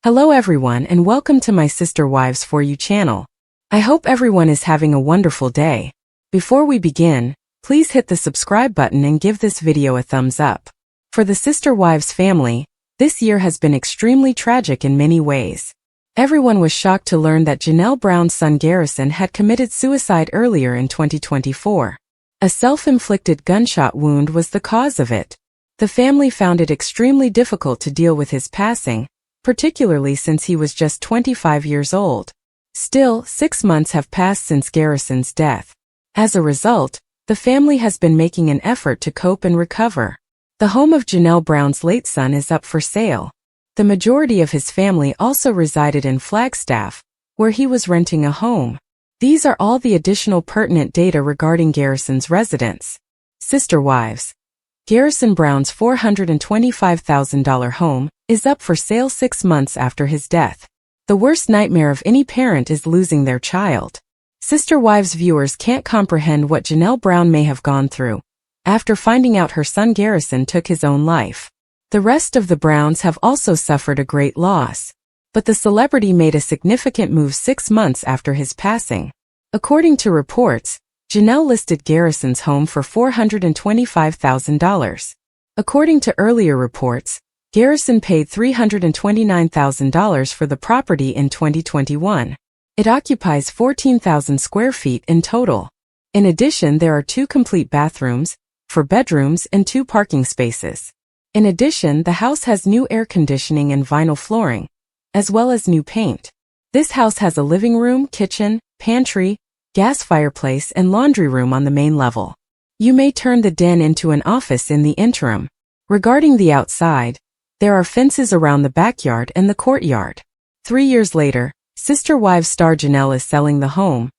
Hello everyone and welcome to my Sister Wives For You channel. I hope everyone is having a wonderful day. Before we begin, please hit the subscribe button and give this video a thumbs up. For the Sister Wives family, this year has been extremely tragic in many ways. Everyone was shocked to learn that Janelle Brown's son Garrison had committed suicide earlier in 2024. A self-inflicted gunshot wound was the cause of it. The family found it extremely difficult to deal with his passing, particularly since he was just 25 years old. Still, 6 months have passed since Garrison's death. As a result, the family has been making an effort to cope and recover. The home of Janelle Brown's late son is up for sale. The majority of his family also resided in Flagstaff, where he was renting a home. These are all the additional pertinent data regarding Garrison's residence. Sister Wives. Garrison Brown's $425,000 home is up for sale 6 months after his death. The worst nightmare of any parent is losing their child. Sister Wives viewers can't comprehend what Janelle Brown may have gone through after finding out her son Garrison took his own life. The rest of the Browns have also suffered a great loss. But the celebrity made a significant move 6 months after his passing. According to reports, Janelle listed Garrison's home for $425,000. According to earlier reports, Garrison paid $329,000 for the property in 2021. It occupies 14,000 square feet in total. In addition, there are 2 complete bathrooms, 4 bedrooms, and 2 parking spaces. In addition, the house has new air conditioning and vinyl flooring, as well as new paint. This house has a living room, kitchen, pantry, gas fireplace, and laundry room on the main level. You may turn the den into an office in the interim. Regarding the outside, there are fences around the backyard and the courtyard. 3 years later, Sister Wives star Janelle is selling the home,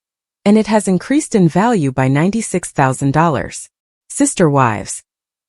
and it has increased in value by $96,000. Sister Wives.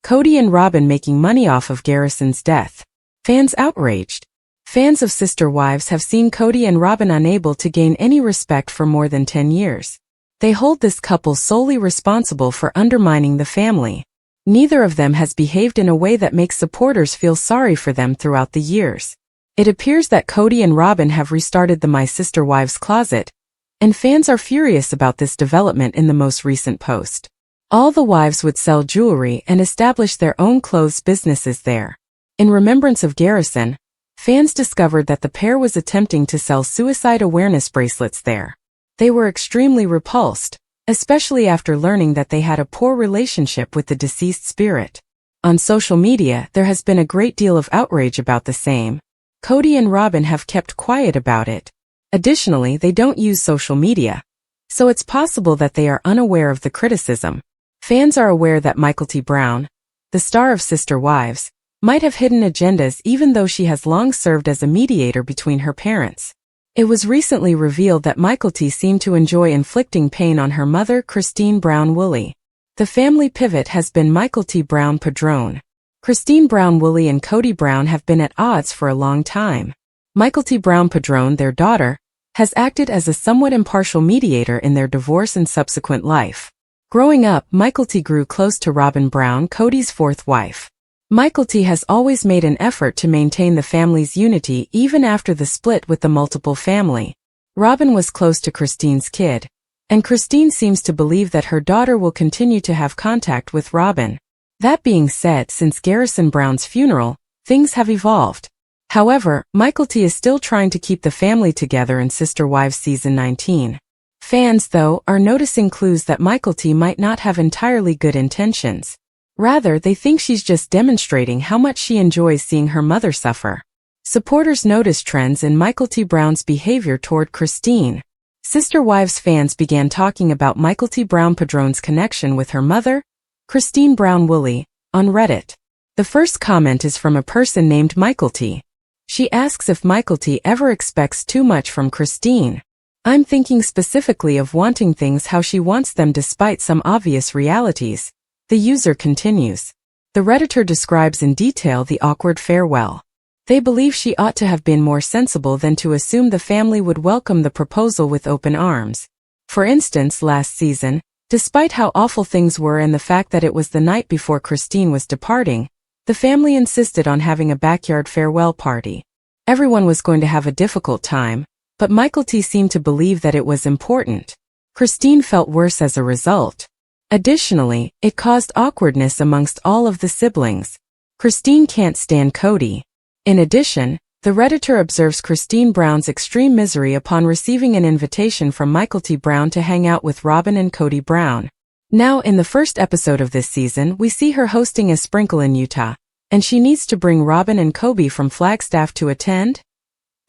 Kody and Robyn making money off of Garrison's death. Fans outraged. Fans of Sister Wives have seen Kody and Robyn unable to gain any respect for more than 10 years. They hold this couple solely responsible for undermining the family. Neither of them has behaved in a way that makes supporters feel sorry for them throughout the years. It appears that Kody and Robyn have restarted the My Sister Wives closet, and fans are furious about this development in the most recent post. All the wives would sell jewelry and establish their own clothes businesses there. In remembrance of Garrison, fans discovered that the pair was attempting to sell suicide awareness bracelets there. They were extremely repulsed, especially after learning that they had a poor relationship with the deceased spirit. On social media, there has been a great deal of outrage about the same. Kody and Robyn have kept quiet about it. Additionally, they don't use social media, so it's possible that they are unaware of the criticism. Fans are aware that Mykelti Brown, the star of Sister Wives, might have hidden agendas even though she has long served as a mediator between her parents. It was recently revealed that Mykelti seemed to enjoy inflicting pain on her mother, Christine Brown Woolley. The family pivot has been Mykelti Brown Padrone. Christine Brown Woolley and Kody Brown have been at odds for a long time. Mykelti Brown Padrone, their daughter, has acted as a somewhat impartial mediator in their divorce and subsequent life. Growing up, Mykelti grew close to Robyn Brown, Kody's 4th wife. Mykelti has always made an effort to maintain the family's unity even after the split with the multiple family. Robyn was close to Christine's kid, and Christine seems to believe that her daughter will continue to have contact with Robyn. That being said, since Garrison Brown's funeral, things have evolved. However, Mykelti is still trying to keep the family together in Sister Wives Season 19. Fans, though, are noticing clues that Mykelti might not have entirely good intentions. Rather, they think she's just demonstrating how much she enjoys seeing her mother suffer. Supporters notice trends in Mykelti Brown's behavior toward Christine. Sister Wives fans began talking about Mykelti Brown Padrone's connection with her mother, Christine Brown Woolley, on Reddit. The first comment is from a person named Mykelti. She asks if Mykelti ever expects too much from Christine. I'm thinking specifically of wanting things how she wants them despite some obvious realities. The user continues. The Redditor describes in detail the awkward farewell. They believe she ought to have been more sensible than to assume the family would welcome the proposal with open arms. For instance, last season, despite how awful things were and the fact that it was the night before Christine was departing, the family insisted on having a backyard farewell party. Everyone was going to have a difficult time, but Mykelti seemed to believe that it was important. Christine felt worse as a result. Additionally, it caused awkwardness amongst all of the siblings. Christine can't stand Kody. In addition, the Redditor observes Christine Brown's extreme misery upon receiving an invitation from Mykelti Brown to hang out with Robyn and Kody Brown. Now, in the first episode of this season, we see her hosting a sprinkle in Utah, and she needs to bring Robyn and Kody from Flagstaff to attend?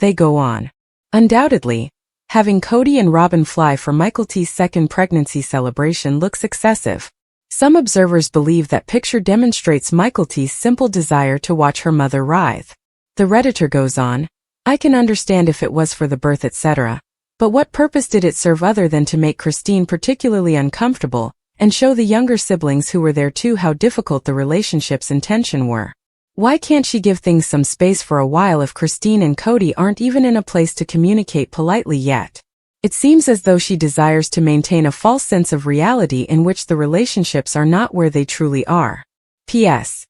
They go on. Undoubtedly, having Kody and Robyn fly for Mykelti's second pregnancy celebration looks excessive. Some observers believe that picture demonstrates Mykelti's simple desire to watch her mother writhe. The Redditor goes on, I can understand if it was for the birth etc. But what purpose did it serve other than to make Christine particularly uncomfortable, and show the younger siblings who were there too how difficult the relationship's intention were? Why can't she give things some space for a while if Christine and Kody aren't even in a place to communicate politely yet? It seems as though she desires to maintain a false sense of reality in which the relationships are not where they truly are. P.S.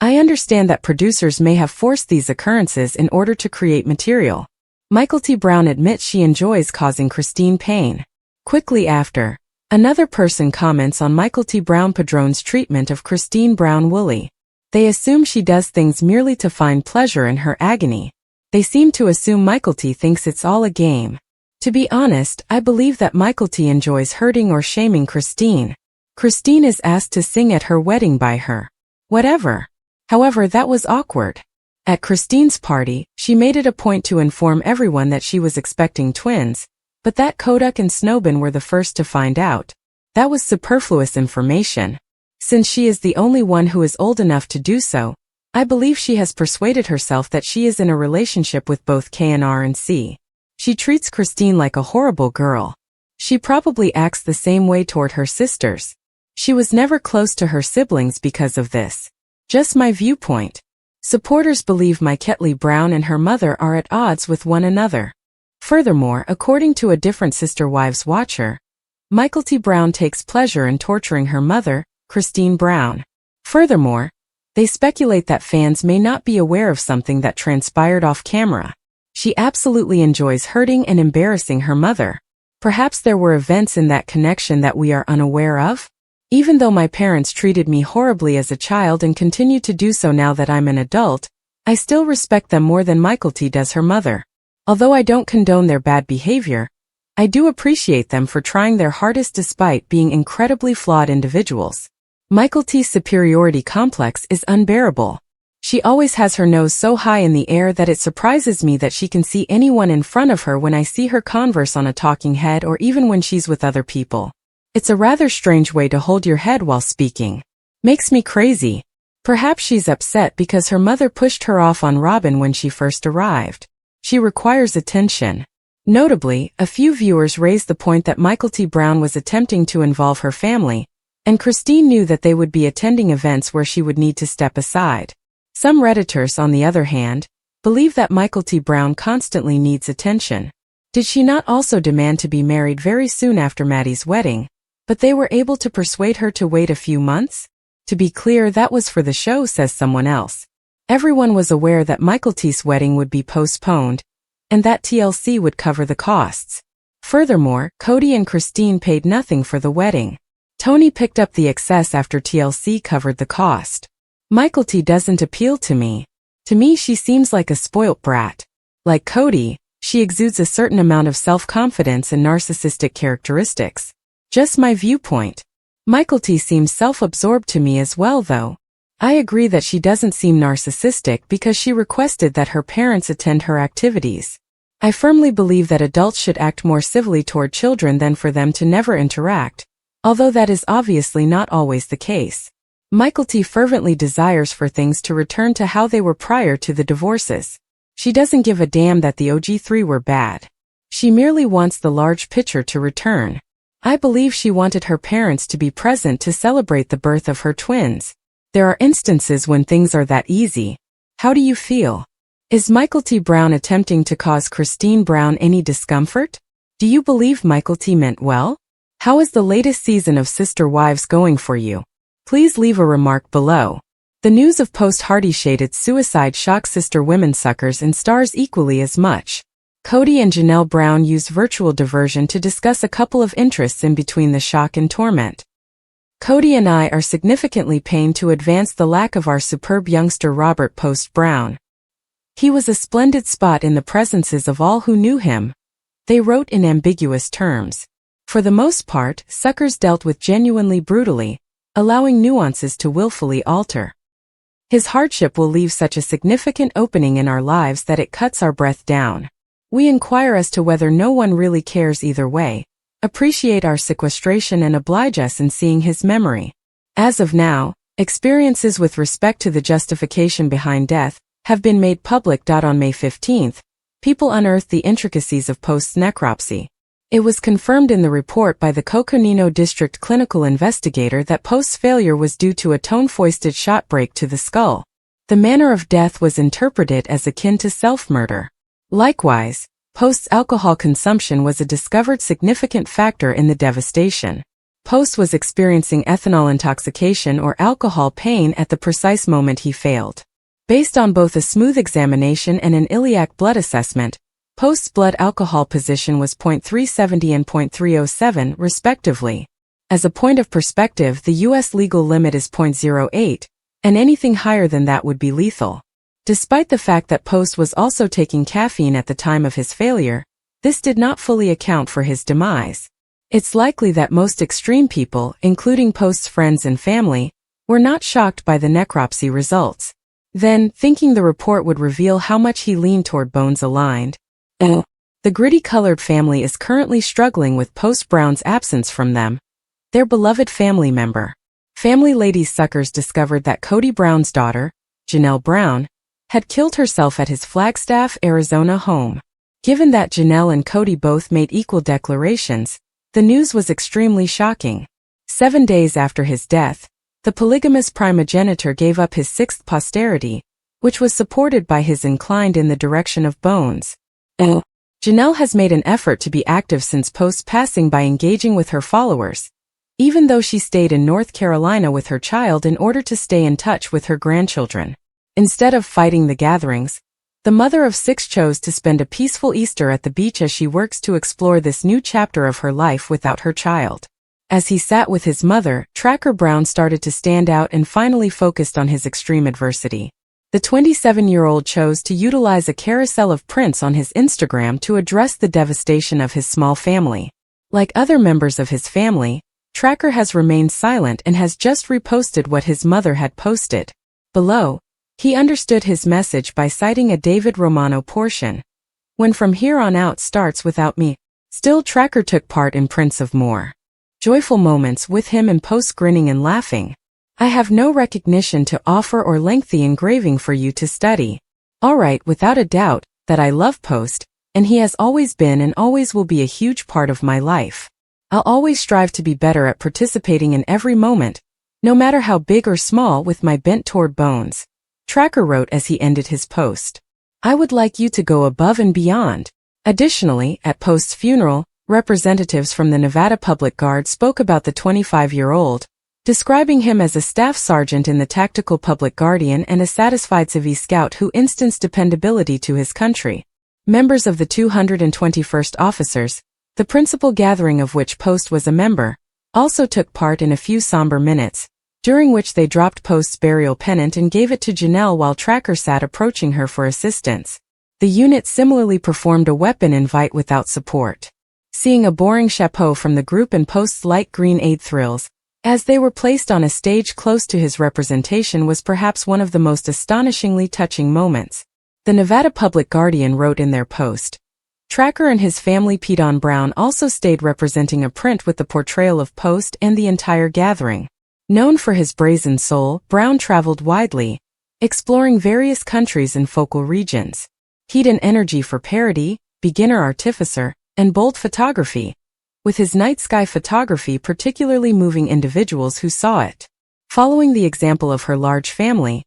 I understand that producers may have forced these occurrences in order to create material. Mykelti Brown admits she enjoys causing Christine pain. Quickly after, another person comments on Mykelti Brown Padron's treatment of Christine Brown Woolley. They assume she does things merely to find pleasure in her agony. They seem to assume Mykelti thinks it's all a game. To be honest, I believe that Mykelti enjoys hurting or shaming Christine. Christine is asked to sing at her wedding by her. Whatever. However, that was awkward. At Christine's party, she made it a point to inform everyone that she was expecting twins, but that Kodak and Snowbin were the first to find out. That was superfluous information. Since she is the only one who is old enough to do so, I believe she has persuaded herself that she is in a relationship with both K&R and C. She treats Christine like a horrible girl. She probably acts the same way toward her sisters. She was never close to her siblings because of this. Just my viewpoint. Supporters believe Mykelti Brown and her mother are at odds with one another. Furthermore, according to a different Sister Wives watcher, Mykelti Brown takes pleasure in torturing her mother, Christine Brown. Furthermore, they speculate that fans may not be aware of something that transpired off camera. She absolutely enjoys hurting and embarrassing her mother. Perhaps there were events in that connection that we are unaware of? Even though my parents treated me horribly as a child and continue to do so now that I'm an adult, I still respect them more than Mykelti does her mother. Although I don't condone their bad behavior, I do appreciate them for trying their hardest despite being incredibly flawed individuals. Mykelti's superiority complex is unbearable. She always has her nose so high in the air that it surprises me that she can see anyone in front of her when I see her converse on a talking head or even when she's with other people. It's a rather strange way to hold your head while speaking. Makes me crazy. Perhaps she's upset because her mother pushed her off on Robyn when she first arrived. She requires attention. Notably, a few viewers raised the point that Mykelti Brown was attempting to involve her family, and Christine knew that they would be attending events where she would need to step aside. Some Redditors, on the other hand, believe that Mykelti Brown constantly needs attention. Did she not also demand to be married very soon after Maddie's wedding, but they were able to persuade her to wait a few months? To be clear, that was for the show, says someone else. Everyone was aware that Mykelti's wedding would be postponed, and that TLC would cover the costs. Furthermore, Kody and Christine paid nothing for the wedding. Tony picked up the excess after TLC covered the cost. Mykelti doesn't appeal to me. To me, she seems like a spoilt brat. Like Kody, she exudes a certain amount of self-confidence and narcissistic characteristics. Just my viewpoint. Mykelti seems self-absorbed to me as well, though. I agree that she doesn't seem narcissistic because she requested that her parents attend her activities. I firmly believe that adults should act more civilly toward children than for them to never interact, although that is obviously not always the case. Mykelti fervently desires for things to return to how they were prior to the divorces. She doesn't give a damn that the OG3 were bad. She merely wants the large picture to return. I believe she wanted her parents to be present to celebrate the birth of her twins. There are instances when things are that easy. How do you feel? Is Mykelti Brown attempting to cause Christine Brown any discomfort? Do you believe Mykelti meant well? How is the latest season of Sister Wives going for you? Please leave a remark below. The news of Post Hardy Shaded's suicide shocked sister women suckers and stars equally as much. Kody and Janelle Brown used virtual diversion to discuss a couple of interests in between the shock and torment. Kody and I are significantly pained to advance the lack of our superb youngster Robert Post Brown. He was a splendid spot in the presences of all who knew him, they wrote in ambiguous terms. For the most part, suckers dealt with genuinely brutally, allowing nuances to willfully alter. His hardship will leave such a significant opening in our lives that it cuts our breath down. We inquire as to whether no one really cares either way, appreciate our sequestration and oblige us in seeing his memory. As of now, experiences with respect to the justification behind death have been made public. On May 15th, people unearthed the intricacies of Post's necropsy. It was confirmed in the report by the Coconino District clinical investigator that Post's failure was due to a tone-foisted shot break to the skull. The manner of death was interpreted as akin to self-murder. Likewise, Post's alcohol consumption was a discovered significant factor in the devastation. Post was experiencing ethanol intoxication or alcohol pain at the precise moment he failed. Based on both a smooth examination and an iliac blood assessment, Post's blood alcohol position was 0.370 and 0.307, respectively. As a point of perspective, the U.S. legal limit is 0.08, and anything higher than that would be lethal. Despite the fact that Post was also taking caffeine at the time of his failure, this did not fully account for his demise. It's likely that most extreme people, including Post's friends and family, were not shocked by the necropsy results. Then, thinking the report would reveal how much he leaned toward bones aligned, the gritty-colored family is currently struggling with Post Brown's absence from them, their beloved family member. Family Ladies Suckers discovered that Kody Brown's daughter, Janelle Brown, had killed herself at his Flagstaff, Arizona home. Given that Janelle and Kody both made equal declarations, the news was extremely shocking. 7 days after his death, the polygamous primogenitor gave up his sixth posterity, which was supported by his inclined in the direction of bones. Janelle has made an effort to be active since Post's passing by engaging with her followers, even though she stayed in North Carolina with her child in order to stay in touch with her grandchildren. Instead of fighting the gatherings, the mother of 6 chose to spend a peaceful Easter at the beach as she works to explore this new chapter of her life without her child. As he sat with his mother, Tracker Brown started to stand out and finally focused on his extreme adversity. The 27-year-old chose to utilize a carousel of prints on his Instagram to address the devastation of his small family. Like other members of his family, Tracker has remained silent and has just reposted what his mother had posted. Below, he understood his message by citing a David Romano portion. When from here on out starts without me. Still, Tracker took part in prints of more joyful moments with him and Post grinning and laughing. I have no recognition to offer or lengthy engraving for you to study. Alright, without a doubt, that I love Post, and he has always been and always will be a huge part of my life. I'll always strive to be better at participating in every moment, no matter how big or small, with my bent toward bones. Tracker wrote as he ended his post. I would like you to go above and beyond. Additionally, at Post's funeral, representatives from the Nevada Public Guard spoke about the 25-year-old, describing him as a staff sergeant in the Tactical Public Guardian and a satisfied Civi scout who instanced dependability to his country. Members of the 221st Officers, the principal gathering of which Post was a member, also took part in a few somber minutes, during which they dropped Post's burial pennant and gave it to Janelle while Tracker sat approaching her for assistance. The unit similarly performed a weapon invite without support. Seeing a boring chapeau from the group and Post's light green aid thrills, as they were placed on a stage close to his representation, was perhaps one of the most astonishingly touching moments. The Nevada Public Guardian wrote in their post. Tracker and his family Pedon Brown also stayed representing a print with the portrayal of Post and the entire gathering. Known for his brazen soul, Brown traveled widely, exploring various countries and focal regions. He'd an energy for parody, beginner artificer, and bold photography, with his night sky photography particularly moving individuals who saw it. Following the example of her large family,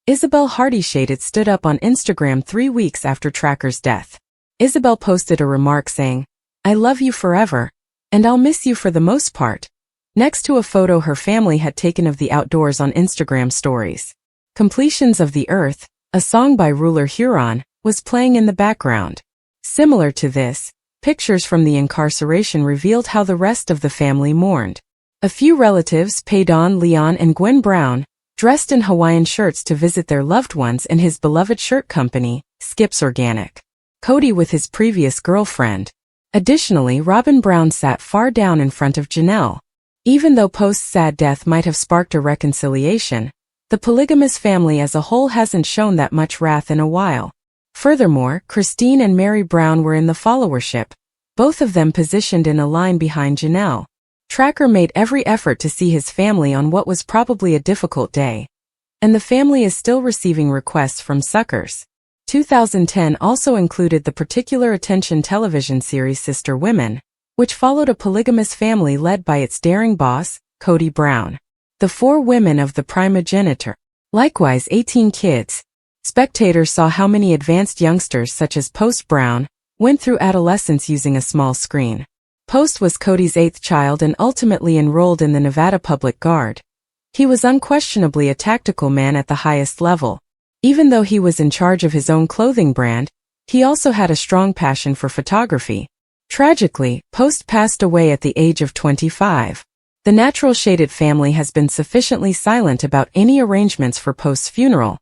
Isabel Hardy Shaded stood up on Instagram 3 weeks after Tracker's death. Isabel posted a remark saying, "I love you forever, and I'll miss you for the most part," next to a photo her family had taken of the outdoors on Instagram stories. Completions of the Earth, a song by ruler Huron, was playing in the background. Similar to this, pictures from the incarceration revealed how the rest of the family mourned. A few relatives, Paydon, Leon, and Gwen Brown, dressed in Hawaiian shirts to visit their loved ones in his beloved shirt company, Skip's Organic. Kody with his previous girlfriend. Additionally, Robyn Brown sat far down in front of Janelle. Even though Post's sad death might have sparked a reconciliation, the polygamous family as a whole hasn't shown that much wrath in a while. Furthermore, Christine and Mary Brown were in the followership, both of them positioned in a line behind Janelle. Tracker made every effort to see his family on what was probably a difficult day. And the family is still receiving requests from suckers. 2010 also included the particular attention television series Sister Women, which followed a polygamous family led by its daring boss, Kody Brown. The 4 women of the primogeniture. Likewise 18 kids. Spectators saw how many advanced youngsters such as Post Brown went through adolescence using a small screen. Post was Kody's 8th child and ultimately enrolled in the Nevada Public Guard. He was unquestionably a tactical man at the highest level. Even though he was in charge of his own clothing brand, he also had a strong passion for photography. Tragically, Post passed away at the age of 25. The Natural Shaded family has been sufficiently silent about any arrangements for Post's funeral,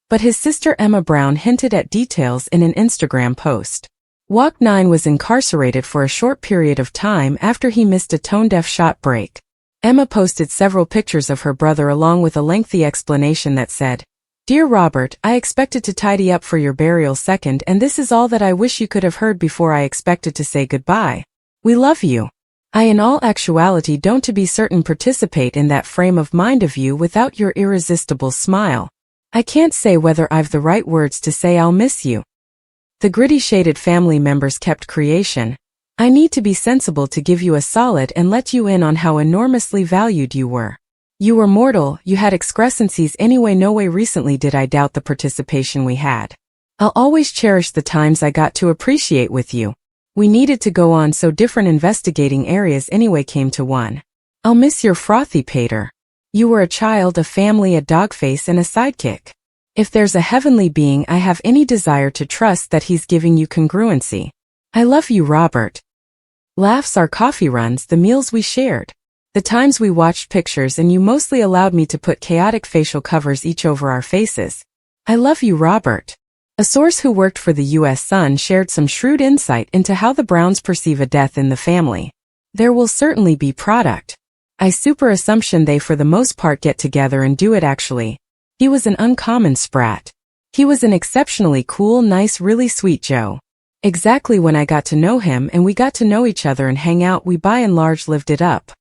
but his sister Emma Brown hinted at details in an Instagram post. Walk 9 was incarcerated for a short period of time after he missed a tone-deaf shot break. Emma posted several pictures of her brother along with a lengthy explanation that said, "Dear Robert, I expected to tidy up for your burial second, and this is all that I wish you could have heard before I expected to say goodbye. We love you. I in all actuality don't to be certain participate in that frame of mind of you without your irresistible smile. I can't say whether I've the right words to say I'll miss you." The gritty shaded family members kept creation. I need to be sensible to give you a solid and let you in on how enormously valued you were. You were mortal, you had excrescencies anyway, no way recently did I doubt the participation we had. I'll always cherish the times I got to appreciate with you. We needed to go on so different investigating areas anyway came to one. I'll miss your frothy pater. You were a child, a family, a dogface and a sidekick. If there's a heavenly being I have any desire to trust that he's giving you congruency. I love you, Robert. Laughs, our coffee runs, the meals we shared. The times we watched pictures and you mostly allowed me to put chaotic facial covers each over our faces. I love you, Robert. A source who worked for the U.S. Sun shared some shrewd insight into how the Browns perceive a death in the family. There will certainly be product. I super assumption they for the most part get together and do it actually. He was an uncommon sprat. He was an exceptionally cool, nice, really sweet Joe. Exactly when I got to know him and we got to know each other and hang out, we by and large lived it up.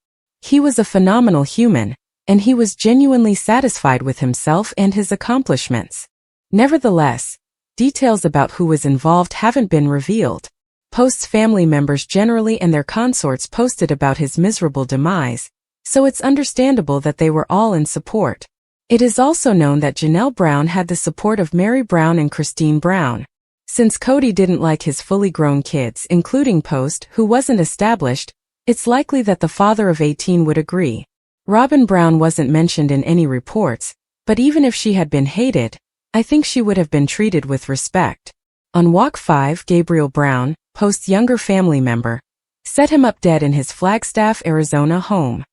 He was a phenomenal human, and he was genuinely satisfied with himself and his accomplishments. Nevertheless, details about who was involved haven't been revealed. Post's family members generally and their consorts posted about his miserable demise, so it's understandable that they were all in support. It is also known that Janelle Brown had the support of Mary Brown and Christine Brown. Since Kody didn't like his fully grown kids, including Post, who wasn't established, it's likely that the father of 18 would agree. Robyn Brown wasn't mentioned in any reports, but even if she had been hated, I think she would have been treated with respect. On Walk 5, Gabriel Brown, Post's younger family member, set him up dead in his Flagstaff, Arizona home.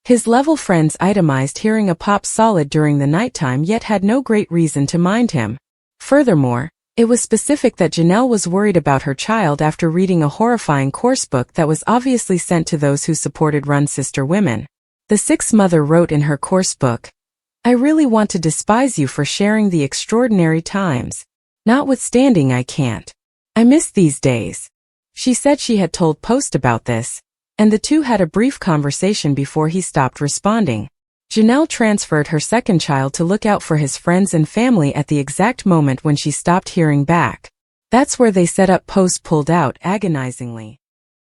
His level friends itemized hearing a pop solid during the nighttime yet had no great reason to mind him. Furthermore, it was specific that Janelle was worried about her child after reading a horrifying coursebook that was obviously sent to those who supported Run Sister Women. The 6th mother wrote in her coursebook, "I really want to despise you for sharing the extraordinary times. Notwithstanding I can't. I miss these days." She said she had told Post about this, and the two had a brief conversation before he stopped responding. Janelle transferred her 2nd child to look out for his friends and family at the exact moment when she stopped hearing back. That's where they set up Post pulled out agonizingly.